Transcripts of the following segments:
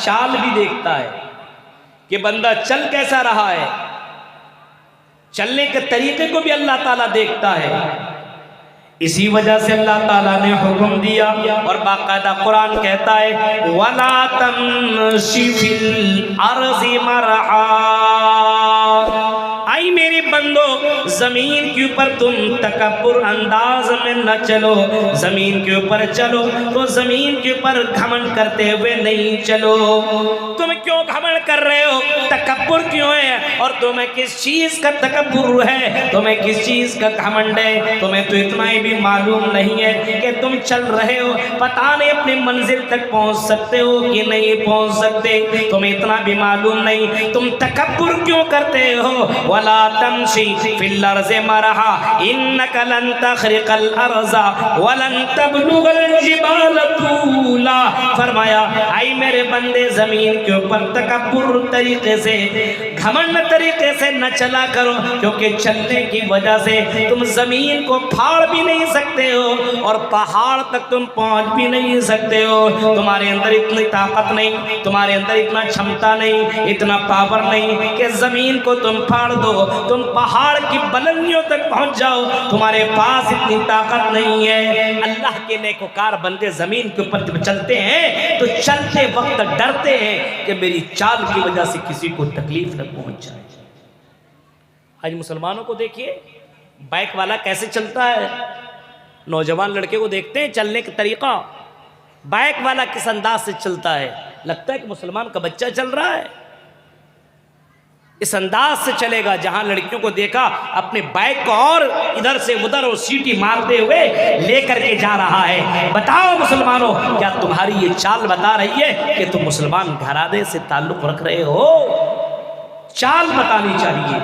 چال بھی دیکھتا ہے کہ بندہ چل کیسا رہا ہے، چلنے کے طریقے کو بھی اللہ تعالیٰ دیکھتا ہے۔ اسی وجہ سے اللہ تعالیٰ نے حکم دیا اور باقاعدہ قرآن کہتا ہے وَلَا تَمْشِ فِي الْأَرْضِ مَرَحًا، آئی میرے بندو زمین کے اوپر تم تکبر انداز میں نہ چلو، زمین کے اوپر چلو تو زمین کے اوپر گھمنڈ کرتے ہوئے نہیں چلو۔ تم کیوں گھمنڈ کر رہے ہو، تکبر کیوں ہے، اور تمہیں کس چیز کا تکبر ہے، تمہیں کس چیز کا گھمنڈ ہے؟ تمہیں تو اتنا ہی بھی معلوم نہیں ہے کہ تم چل رہے ہو، پتہ نہیں اپنی منزل تک پہنچ سکتے ہو کہ نہیں پہنچ سکتے، تمہیں اتنا بھی معلوم نہیں، تم تکبر کیوں کرتے ہو؟ وَلَا تَمْشِ فِي الْأَرْضِ مَرَحًا إِنَّكَ لَن تَخْرِقَ الْأَرْضَ وَلَن تَبْلُغَ الْجِبَالَ طُولًا، فرمایا اے میرے بندے زمین کے اوپر تکبر طریقے سے، گھمنڈ طریقے سے نہ چلا کرو، کیونکہ چلنے کی وجہ سے تم زمین کو پھاڑ بھی نہیں سکتے ہو اور پہاڑ تک تم پہنچ بھی نہیں سکتے ہو۔ تمہارے اندر اتنی طاقت نہیں، تمہارے اندر اتنا چھمتا نہیں، اتنا پاور نہیں کہ زمین کو تم پھاڑ دو، تم پہاڑ کی بلندیوں تک پہنچ جاؤ، تمہارے پاس اتنی طاقت نہیں ہے۔ اللہ کے نیکوکار بندے زمین کے اوپر جب چلتے ہیں تو چلتے وقت ڈرتے ہیں کہ میری چال کی وجہ سے کسی کو تکلیف نہ پہنچ جائے۔ آج مسلمانوں کو دیکھیے بائک والا کیسے چلتا ہے، نوجوان لڑکے کو دیکھتے ہیں چلنے کا طریقہ، بائک والا کس انداز سے چلتا ہے، لگتا ہے کہ مسلمان کا بچہ چل رہا ہے۔ اس انداز سے چلے گا جہاں لڑکیوں کو دیکھا اپنے بائک کو اور ادھر سے ادھر اور سیٹی مارتے ہوئے لے کر کے جا رہا ہے۔ بتاؤ مسلمانوں، کیا تمہاری یہ چال بتا رہی ہے کہ تم مسلمان گھرانے سے تعلق رکھ رہے ہو؟ چال بتانی چاہیے۔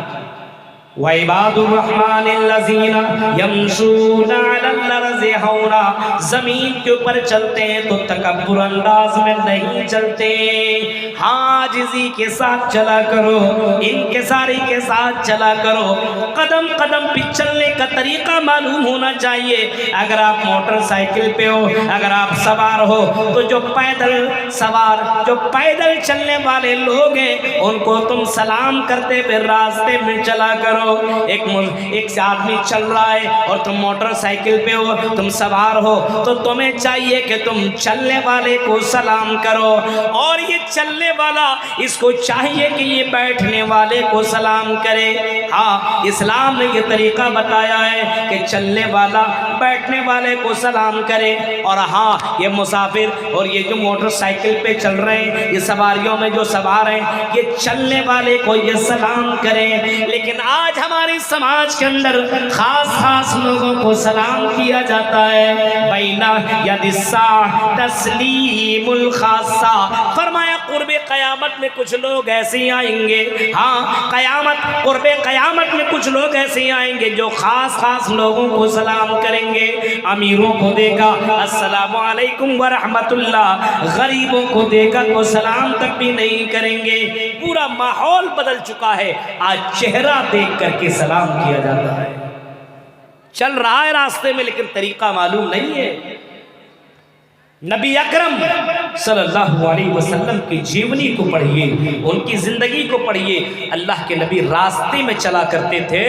وَعِبَادُ الرَّحْمَنِ الَّذِينَ يَمْشُونَ عَلَى الْأَرْضِ هَوْنًا، زمین کے اوپر چلتے ہیں تو تکبر انداز میں نہیں چلتے، عاجزی کے ساتھ چلا کرو، انکساری کے ساتھ چلا کرو، قدم قدم پہ چلنے کا طریقہ معلوم ہونا چاہیے۔ اگر آپ موٹر سائیکل پہ ہو، اگر آپ سوار ہو تو جو پیدل سوار، جو پیدل چلنے والے لوگ ہیں ان کو تم سلام کرتے ہوئے راستے میں چلا کرو۔ ایک سے آدمی چل رہا ہے اور تم موٹر سائیکل پہ ہو، تم سوار ہو، تو تمہیں چاہیے کہ تم چلنے والے کو سلام کرو، اور یہ چلنے والا اس کو چاہیے کہ یہ بیٹھنے والے کو سلام کرے۔ ہاں، اسلام نے یہ طریقہ بتایا ہے کہ چلنے والا بیٹھنے والے کو سلام کرے، اور ہاں یہ مسافر اور یہ جو موٹر سائیکل پہ چل رہے ہیں، یہ سواریوں میں جو سوار ہیں، یہ چلنے والے کو یہ سلام کریں۔ لیکن آج ہماری سماج کے اندر خاص خاص لوگوں کو سلام کیا جاتا ہے۔ بینا ید الساعۃ تسلیم الخاصہ، فرمایا قرب قیامت میں کچھ لوگ ایسے آئیں گے، ہاں قرب قیامت میں کچھ لوگ ایسے آئیں گے جو خاص خاص لوگوں کو سلام کریں گے۔ امیروں کو دیکھا السلام علیکم ورحمۃ اللہ، غریبوں کو دیکھا تو سلام تک بھی نہیں کریں گے۔ پورا ماحول بدل چکا ہے، آج چہرہ دیکھ کر کے سلام کیا جاتا ہے۔ چل رہا ہے راستے میں لیکن طریقہ معلوم نہیں ہے۔ نبی اکرم صلی اللہ علیہ وسلم کی جیونی کو پڑھیے، ان کی زندگی کو پڑھیے۔ اللہ کے نبی راستے میں چلا کرتے تھے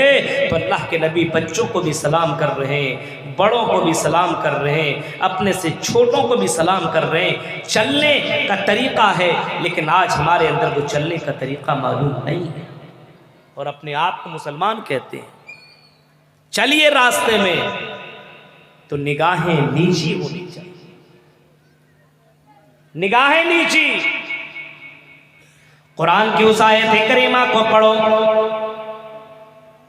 تو اللہ کے نبی بچوں کو بھی سلام کر رہے ہیں، بڑوں کو بھی سلام کر رہے ہیں، اپنے سے چھوٹوں کو بھی سلام کر رہے ہیں۔ چلنے کا طریقہ ہے، لیکن آج ہمارے اندر وہ چلنے کا طریقہ معلوم نہیں ہے، اور اپنے آپ کو مسلمان کہتے ہیں۔ چلیے راستے میں تو نگاہیں نیچی ہونی چاہیے، نگاہیں نیچی۔ قرآن کی اس آیت کریمہ کو پڑھو،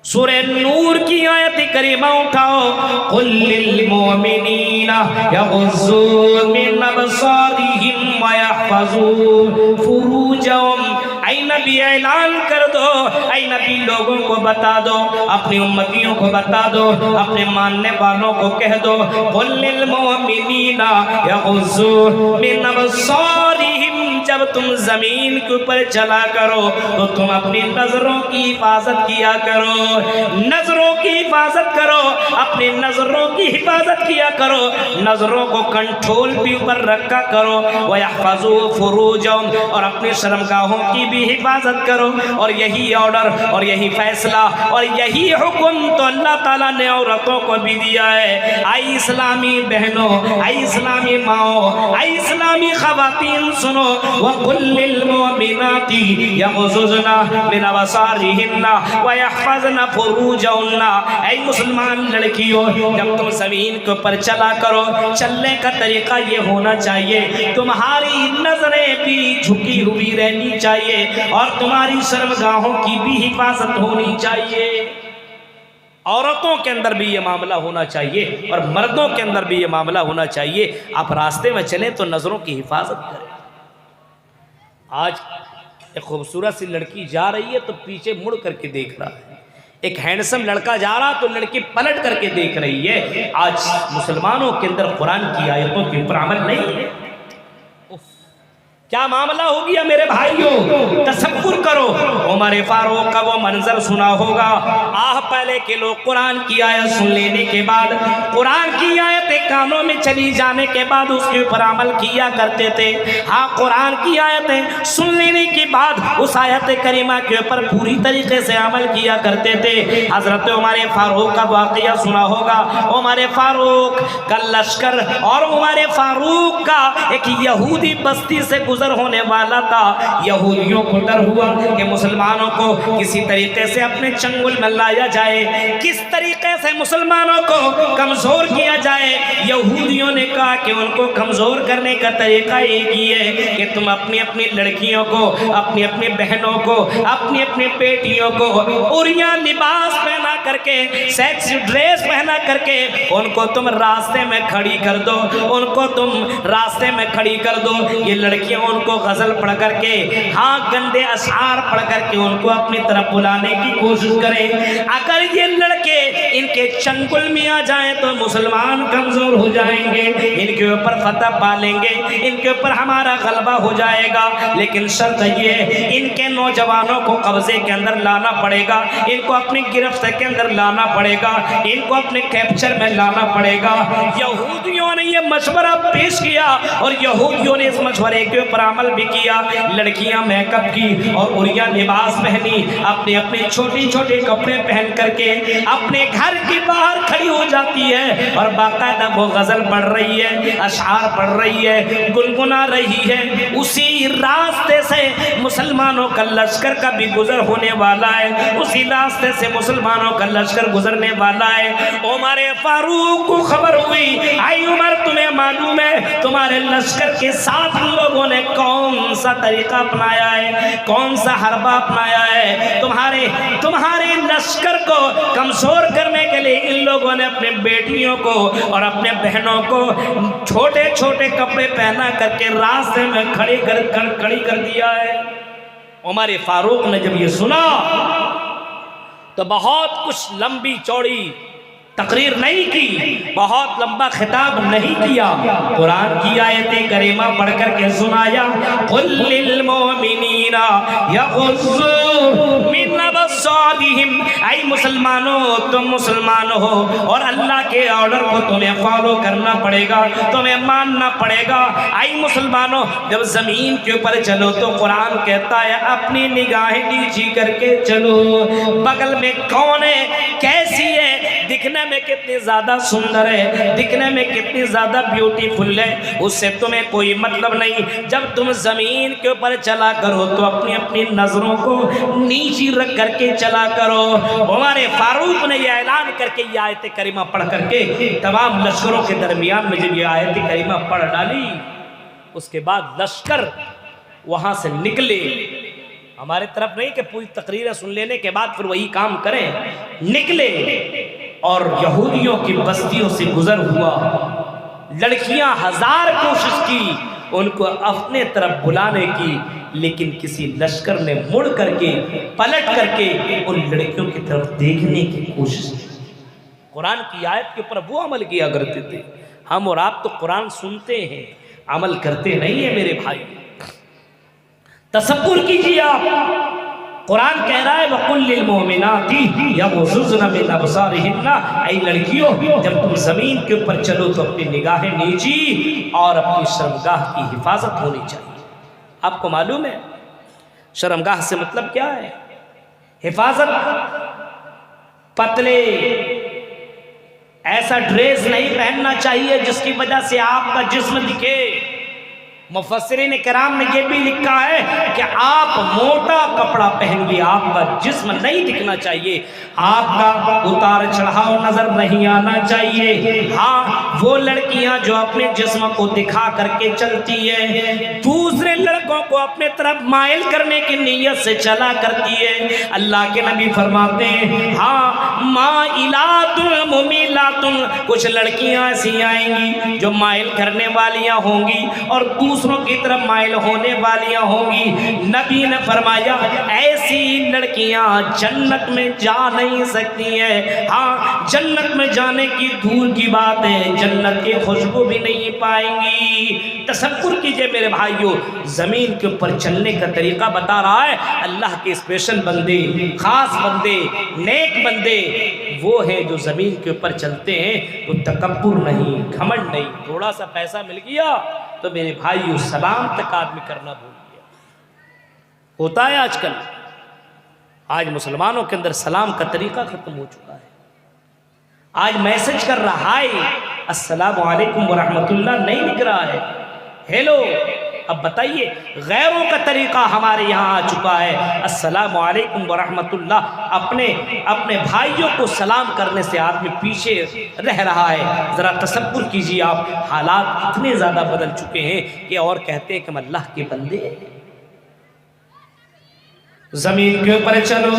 سورہ نور کی آیت کریمہ اٹھاؤ، قل للمؤمنین یغضوا من ابصارہم ویحفظوا فروجہم، اے نبی اعلان کر دو، اے نبی لوگوں کو بتا دو، اپنی امتیوں کو بتا دو، اپنے ماننے والوں کو کہہ دو، قل للمؤمنین یغضوا من ابصارہم، جب تم زمین کے اوپر چلا کرو تو تم اپنی نظروں کی حفاظت کیا کرو، نظروں کی حفاظت کرو، اپنی نظروں کی حفاظت کیا کرو، نظروں کو کنٹرول بھی اوپر رکھا کرو، وَيَحْفَظُوا فُرُوجَهُمْ، اور اپنی شرمگاہوں کی بھی حفاظت کرو۔ اور یہی آرڈر اور یہی فیصلہ اور یہی حکم تو اللہ تعالیٰ نے عورتوں کو بھی دیا ہے۔ آئی اسلامی بہنوں، آئی اسلامی ماؤں، آئی اسلامی خواتین سنو، وَقُلْ لِلْمُؤْمِنَاتِ يَغْضُضْنَ مِنْ أَبْصَارِهِنَّ وَيَحْفَظْنَ فُرُوجَهُنَّ، اے مسلمان لڑکیوں، جب تم زمین کے اوپر چلا کرو، چلنے کا طریقہ یہ ہونا چاہیے تمہاری نظریں بھی جھکی ہوئی رہنی چاہیے اور تمہاری شرمگاہوں کی بھی حفاظت ہونی چاہیے۔ عورتوں کے اندر بھی یہ معاملہ ہونا چاہیے اور مردوں کے اندر بھی یہ معاملہ ہونا چاہیے۔ آپ راستے میں چلیں تو نظروں کی حفاظت کریں۔ آج ایک خوبصورت سی لڑکی جا رہی ہے تو پیچھے مڑ کر کے دیکھ رہا ہے، ایک ہینڈسم لڑکا جا رہا تو لڑکی پلٹ کر کے دیکھ رہی ہے۔ آج مسلمانوں کے اندر قرآن کی آیتوں کے اوپر عمل نہیں ہے۔ کیا معاملہ ہو گیا میرے بھائیوں؟ تصور کرو، عمر فاروق کا وہ منظر سنا ہوگا۔ پہلے کے لوگ قرآن کی آیت سن لینے کے بعد، قرآن کی آیتیں کانوں میں چلی جانے کے بعد اس کے اوپر عمل کیا کرتے تھے۔ ہاں، قرآن کی آیتیں سن لینے کے بعد اس آیت کریمہ کے اوپر پوری طریقے سے عمل کیا کرتے تھے۔ حضرت عمر فاروق کا واقعہ سنا ہوگا۔ عمر فاروق کا لشکر اور عمر فاروق کا ایک یہودی بستی سے گزر ہونے والا تھا۔ یہودیوں کو ڈر ہوا کہ مسلمانوں کو کسی طریقے سے اپنے چنگل میں لایا جائے، کس طریقے سے مسلمانوں کو کمزور کیا جائے۔ یہودیوں نے کہا کہ ان کو کمزور کرنے کا طریقہ ایک ہی ہے کہ تم اپنی اپنی لڑکیوں کو، اپنی اپنی بہنوں کو، اپنی اپنی بیٹیوں کو عریاں لباس پہنا کر کے، سیکس ڈریس پہنا کر کے ان کو تم راستے میں کھڑی کر دو، ان کو تم راستے میں کھڑی کر دو۔ یہ لڑکیاں ان کو غزل پڑھ کر کے، ہاں گندے اشعار پڑھ کر کے ان کو اپنی طرف بلانے کی کوشش کریں۔ اگر یہ لڑکے ان کے چنگل میں آ جائیں تو مسلمان کمزور ہو جائیں گے، ان کے اوپر فتح پا لیں گے، ان کے اوپر ہمارا غلبہ ہو جائے گا۔ لیکن شرط یہ ہے، ان کے نوجوانوں کو قبضے کے اندر لانا پڑے گا، ان کو اپنی گرفت کے اندر لانا پڑے گا، ان کو اپنے کیپچر میں لانا پڑے گا۔ یہودیوں نے یہ مشورہ پیش کیا اور یہودیوں نے اس مشورے کے اوپر عمل بھی کیا۔ لڑکیاں میک اپ کی اور عریاں لباس پہنی، اپنے اپنے چھوٹی چھوٹے کپڑے پہن کر کے اپنے گھر کے باہر کھڑی ہو جاتی ہے اور باقاعدہ وہ غزل پڑھ رہی ہے، اشعار پڑھ رہی ہے، گنگنا رہی ہے۔ اسی راستے سے مسلمانوں کا لشکر کا بھی گزر ہونے والا ہے، اسی راستے سے مسلمانوں کا لشکر گزرنے والا ہے۔ عمر فاروق کو خبر ہوئی، آئی عمر تمہیں معلوم ہے تمہارے لشکر کے ساتھ لوگوں نے کون سا طریقہ اپنایا ہے، کون سا حربہ اپنایا ہے؟ تمہارے لشکر کو کمزور کرنے کے لیے ان لوگوں نے اپنے بیٹیوں کو اور اپنے بہنوں کو چھوٹے چھوٹے کپڑے پہنا کر کے راستے میں کھڑی کر دیا ہے۔ عمر فاروق نے جب یہ سنا تو بہت کچھ لمبی چوڑی تقریر نہیں کی، بہت لمبا خطاب نہیں کیا، قرآن کی آیت کریمہ پڑھ کر کے سنایا، قُلْ لِلْمُؤْمِنِينَ يَغُضُّوا مِنْ أَبْصَارِهِمْ، اے مسلمانوں تم مسلمان ہو اور اللہ کے آرڈر کو تمہیں فالو کرنا پڑے گا، تمہیں ماننا پڑے گا۔ اے مسلمانوں جب زمین کے اوپر چلو تو قرآن کہتا ہے اپنی نگاہیں نیچی کر کے چلو، بغل میں کون ہے، کیسی ہے، دکھنے میں کتنی زیادہ سندر ہے، دکھنے میں کتنی زیادہ بیوٹیفل ہے، اس سے تمہیں کوئی مطلب نہیں۔ جب تم زمین کے اوپر چلا کرو تو اپنی اپنی نظروں کو نیچی رکھ کر کے چلا کرو۔ عمر فاروق نے یہ اعلان کر کے یہ آیت کریمہ پڑھ کر کے تمام لشکروں کے درمیان میں جب یہ آیت کریمہ پڑھ ڈالی، اس کے بعد لشکر وہاں سے نکلے۔ ہمارے طرف نہیں کہ پوری تقریریں سن لینے کے بعد پھر وہی کام کریں، نکلے اور یہودیوں کی بستیوں سے گزر ہوا۔ لڑکیاں ہزار کوشش کی ان کو اپنے طرف بلانے کی، لیکن کسی لشکر نے مڑ کر کے پلٹ کر کے ان لڑکیوں کی طرف دیکھنے کی کوشش کی۔ قرآن کی آیت کے اوپر وہ عمل کیا کرتے تھے۔ ہم اور آپ تو قرآن سنتے ہیں، عمل کرتے نہیں ہیں میرے بھائی۔ تصور کیجیے آپ قرآن کہہ رہا ہے وَقُلْ لِلْمُؤْمِنَاتِ يَغْضُضْنَ مِنْ أَبْصَارِهِنَّ، اے لڑکیوں جب تم زمین کے اوپر چلو تو اپنی نگاہیں نیچی اور اپنی شرمگاہ کی حفاظت ہونی چاہیے۔ آپ کو معلوم ہے شرمگاہ سے مطلب کیا ہے؟ حفاظت، پتلے ایسا ڈریس نہیں پہننا چاہیے جس کی وجہ سے آپ کا جسم دکھے۔ مفسرین کرام نے یہ بھی لکھا ہے کہ آپ موٹا کپڑا پہنیے، آپ کا جسم نہیں دکھنا چاہیے، آپ کا اتار چڑھاؤ نظر نہیں آنا چاہیے۔ ہاں وہ لڑکیاں جو اپنے جسم کو دکھا کر کے چلتی ہے، دوسرے لڑکوں کو اپنے طرف مائل کرنے کی نیت سے چلا کرتی ہے، اللہ کے نبی فرماتے ہیں ہاں مائلات ممیلات، کچھ لڑکیاں ایسی آئیں گی جو مائل کرنے والیاں ہوں گی اور دوسروں کی طرف مائل ہونے والیاں ہوں گی۔ نبی نے فرمایا ایسی لڑکیاں جنت میں جا نہیں سکتی ہیں، ہاں جنت میں جانے کی دور کی بات ہے، جنت کی خوشبو بھی نہیں پائیں گی۔ تصور کیجئے میرے بھائیوں، زمین کے اوپر چلنے کا طریقہ بتا رہا ہے اللہ کے اسپیشل بندے، خاص بندے، نیک بندے وہ ہیں جو زمین کے اوپر چلتے ہیں، وہ تکبر نہیں، گھمنڈ نہیں۔ تھوڑا سا پیسہ مل گیا تو میرے بھائیو سلام تک آدمی کرنا بھول گیا۔ ہوتا ہے آج کل، آج مسلمانوں کے اندر سلام کا طریقہ ختم ہو چکا ہے۔ آج میسج کر رہا ہے السلام علیکم ورحمۃ اللہ نہیں لکھ رہا ہے، ہیلو۔ اب بتائیے غیروں کا طریقہ ہمارے یہاں آ چکا ہے، السلام علیکم ورحمۃ اللہ، اپنے بھائیوں کو سلام کرنے سے آدمی پیچھے رہ رہا ہے۔ ذرا تصور کیجیے آپ، حالات اتنے زیادہ بدل چکے ہیں کہ اور کہتے ہیں کہ ہم اللہ کے بندے ہیں۔ زمین کے اوپر چلو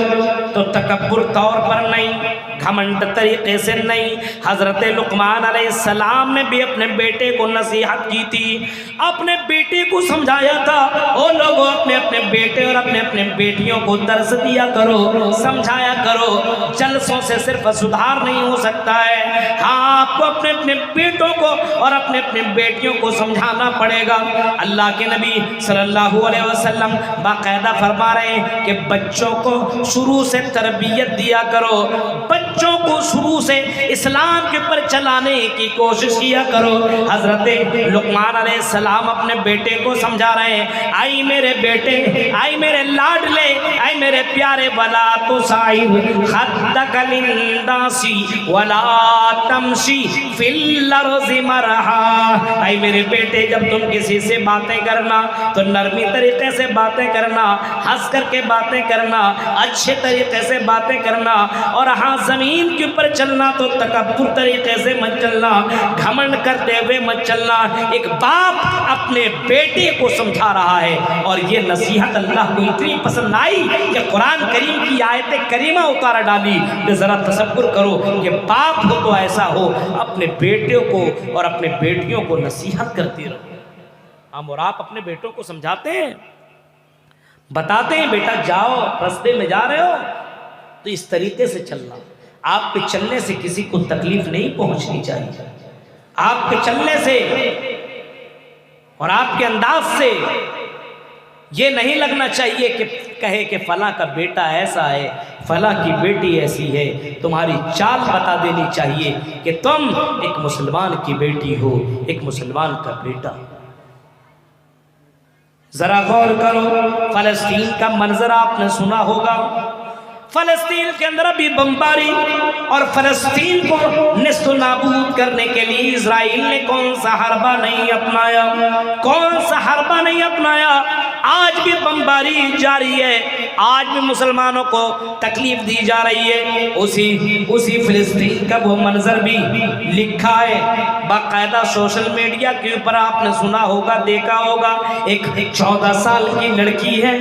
تو تکبر طور پر نہیں، گھمنڈ طریقے سے نہیں۔ حضرت لقمان علیہ السلام نے بھی اپنے بیٹے کو نصیحت کی تھی، اپنے بیٹے کو سمجھایا تھا، او لوگوں اپنے اپنے بیٹے اور اپنے اپنے بیٹیوں کو درس دیا کرو، سمجھایا کرو۔ جلسوں سے صرف سدھار نہیں ہو سکتا ہے، ہاں آپ کو اپنے اپنے بیٹوں کو اور اپنے اپنے بیٹیوں کو سمجھانا پڑے گا۔ اللہ کے نبی صلی اللہ علیہ وسلم باقاعدہ فرما رہے ہیں کہ بچوں کو شروع سے تربیت دیا کرو، بچوں کو شروع سے اسلام کے پر چلانے کی کوشش کیا کرو۔ حضرت لقمان علیہ السلام اپنے بیٹے کو سمجھا رہے ہیں، آئی میرے بیٹے، آئی میرے لاڈلے، آئی میرے پیارے، ولا تصعر خدک للناس ولا تمشی فی الارض مرحا۔ آئی میرے بیٹے جب تم کسی سے باتیں کرنا تو نرمی طریقے سے باتیں کرنا، ہنس کر کے باتیں کرنا، اچھے طریقے سے باتیں کرنا، اور ہاں زمین کے اوپر چلنا تو تکبر طریقے سے مت چلنا، گھمنڈ کرتے ہوئے مت چلنا۔ ایک باپ اپنے بیٹے کو سمجھا رہا ہے، اور یہ نصیحت اللہ کو اتنی پسند آئی کہ قرآن کریم کی آیت کریمہ اتارا ڈالی کہ ذرا تصور کرو کہ باپ ہو تو ایسا ہو، اپنے بیٹوں کو اور اپنے بیٹیوں کو نصیحت کرتے رہو۔ ہم اور آپ اپنے بیٹوں کو سمجھاتے ہیں، بتاتے ہیں بیٹا جاؤ، راستے میں جا رہے ہو تو اس طریقے سے چلنا، آپ کے چلنے سے کسی کو تکلیف نہیں پہنچنی چاہیے، آپ کے چلنے سے اور آپ کے انداز سے یہ نہیں لگنا چاہیے کہ کہے کہ فلاں کا بیٹا ایسا ہے، فلاں کی بیٹی ایسی ہے۔ تمہاری چال بتا دینی چاہیے کہ تم ایک مسلمان کی بیٹی ہو، ایک مسلمان کا بیٹا۔ ذرا غور کرو، فلسطین کا منظر آپ نے سنا ہوگا، فلسطین کے اندر ابھی بمباری، اور فلسطین کو نست و نابود کرنے کے لیے اسرائیل نے کون سا حربہ نہیں اپنایا، کون سا حربہ نہیں اپنایا۔ آج بھی بمباری جاری ہے، آج بھی مسلمانوں کو تکلیف دی جا رہی ہے۔ اسی فلسطین کا وہ منظر بھی لکھا ہے باقاعدہ سوشل میڈیا کے اوپر، آپ نے سنا ہوگا، دیکھا ہوگا۔ ایک 14 سال کی لڑکی ہے،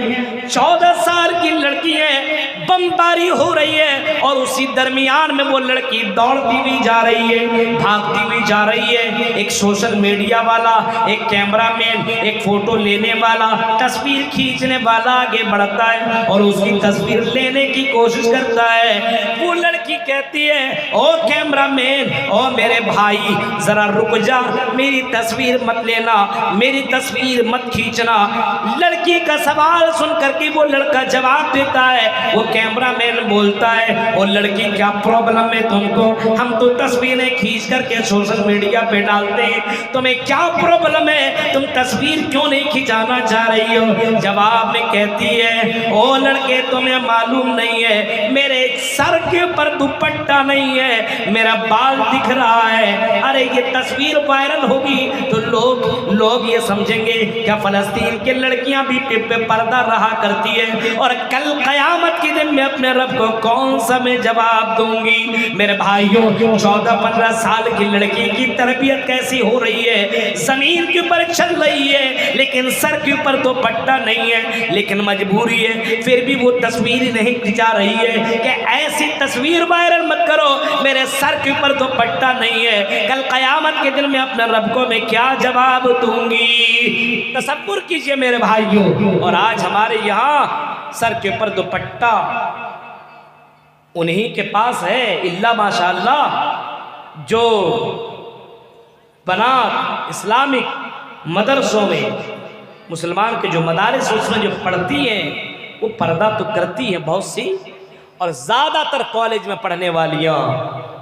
14 سال کی لڑکی ہے، بمباری ہو رہی ہے، اور اسی درمیان میں وہ لڑکی دوڑتی بھی جا رہی ہے، بھاگتی بھی جا رہی ہے۔ ایک سوشل میڈیا والا، ایک کیمرہ مین، ایک فوٹو لینے والا، تصویر کھینچنے کھینچنے والا آگے بڑھتا ہے اور اس کی تصویر لینے کی کوشش کرتا ہے۔ وہ لڑکی کہتی ہے او کیمرہ مین، او میرے بھائی ذرا رک جا، میری تصویر مت لینا، میری تصویر مت کھینچنا۔ لڑکی کا سوال سن کر کے وہ لڑکا جواب دیتا ہے، وہ کیمرہ مین بولتا ہے او لڑکی کیا پرابلم ہے تم کو؟ ہم تو تصویریں کھینچ کر کے سوشل میڈیا پہ ڈالتے ہیں، تمہیں کیا پرابلم ہے؟ تم تصویر کیوں نہیں کھینچانا چاہ رہی ہو؟ جواب میں کہتی ہے او لڑکے تمہیں معلوم نہیں ہے، میرے سر کے اوپر دوپٹہ نہیں ہے، میرا بال دکھ رہا ہے۔ ارے یہ تصویر وائرل ہوگی تو لوگ یہ سمجھیں گے کیا فلسطین کی لڑکیاں بھی پہ پردہ رہا کرتی ہے، اور کل قیامت کے دن میں اپنے رب کو کون سا میں جواب دوں گی؟ میرے بھائیوں 14-15 سال کی لڑکی کی تربیت کیسی ہو رہی ہے؟ زمین کے اوپر چل رہی ہے لیکن سر کے اوپر تو پٹا نہیں ہے، لیکن مجبوری ہے پھر بھی وہ تصویر نہیں کھنچا رہی ہے کہ ایسی تصویر وائرل مت کرو، میرے سر کے اوپر تو پٹا نہیں ہے، کل قیامت کے دن میں اپنے رب کو میں کیا جواب دوں گی؟ تصور کیجئے میرے بھائیوں۔ اور آج ہمارے یہاں سر کے اوپر دوپٹہ انہی کے پاس ہے، اللہ ماشاءاللہ جو بنات اسلامک مدرسوں میں مسلمان کے جو مدارس اس میں جو پڑھتی ہیں وہ پردہ تو کرتی ہیں بہت سی، اور زیادہ تر کالج میں پڑھنے والیاں،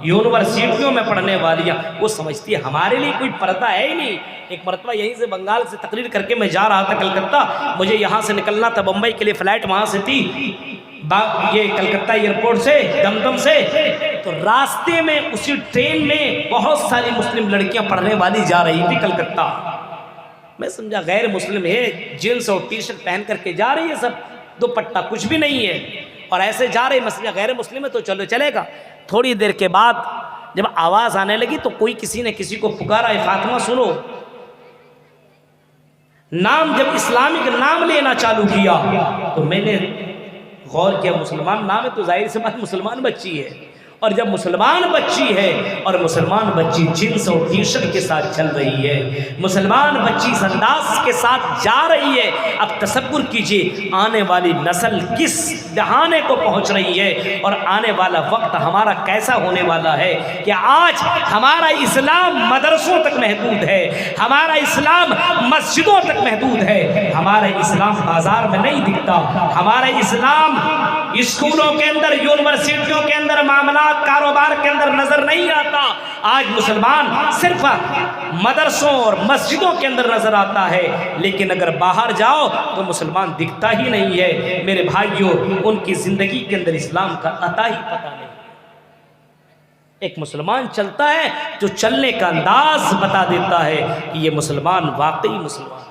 یونیورسٹیوں میں پڑھنے والیاں وہ سمجھتی ہے ہمارے لیے کوئی پردہ ہے ہی نہیں۔ ایک مرتبہ یہیں سے بنگال سے تقریر کر کے میں جا رہا تھا کلکتہ، مجھے یہاں سے نکلنا تھا بمبئی کے لیے، فلائٹ وہاں سے تھی یہ کلکتہ ایئرپورٹ سے دمدم سے، تو راستے میں اسی ٹرین میں بہت ساری مسلم لڑکیاں پڑھنے والی جا رہی تھی کلکتہ۔ میں سمجھا غیر مسلم ہے، جینس اور ٹی شرٹ پہن کر کے جا رہی ہے، سب دوپٹہ کچھ بھی نہیں ہے اور ایسے جا رہی، میں سمجھا غیر مسلم ہے تو چلو چلے گا۔ تھوڑی دیر کے بعد جب آواز آنے لگی تو کوئی کسی نے کسی کو پکارا، اے فاطمہ سنو، نام جب اسلامک نام لینا چالو کیا تو میں نے غور کیا مسلمان نام ہے تو ظاہر سی بات مسلمان بچی ہے، اور جب مسلمان بچی ہے اور مسلمان بچی جنس اور ٹی شرٹ کے ساتھ چل رہی ہے، مسلمان بچی اس انداز کے ساتھ جا رہی ہے، اب تصور کیجئے آنے والی نسل کس دہانے کو پہنچ رہی ہے، اور آنے والا وقت ہمارا کیسا ہونے والا ہے کہ آج ہمارا اسلام مدرسوں تک محدود ہے، ہمارا اسلام مسجدوں تک محدود ہے، ہمارا اسلام بازار میں نہیں دکھتا، ہمارا اسلام اسکولوں کے اندر، یونیورسٹیوں کے اندر، معاملات کاروبار کے اندر نظر نہیں آتا۔ آج مسلمان صرف مدرسوں اور مسجدوں کے اندر نظر آتا ہے، لیکن اگر باہر جاؤ تو مسلمان دکھتا ہی نہیں ہے۔ میرے بھائیوں، ان کی زندگی کے اندر اسلام کا عطا ہی پتہ نہیں۔ ایک مسلمان چلتا ہے جو چلنے کا انداز بتا دیتا ہے کہ یہ مسلمان واقعی مسلمان۔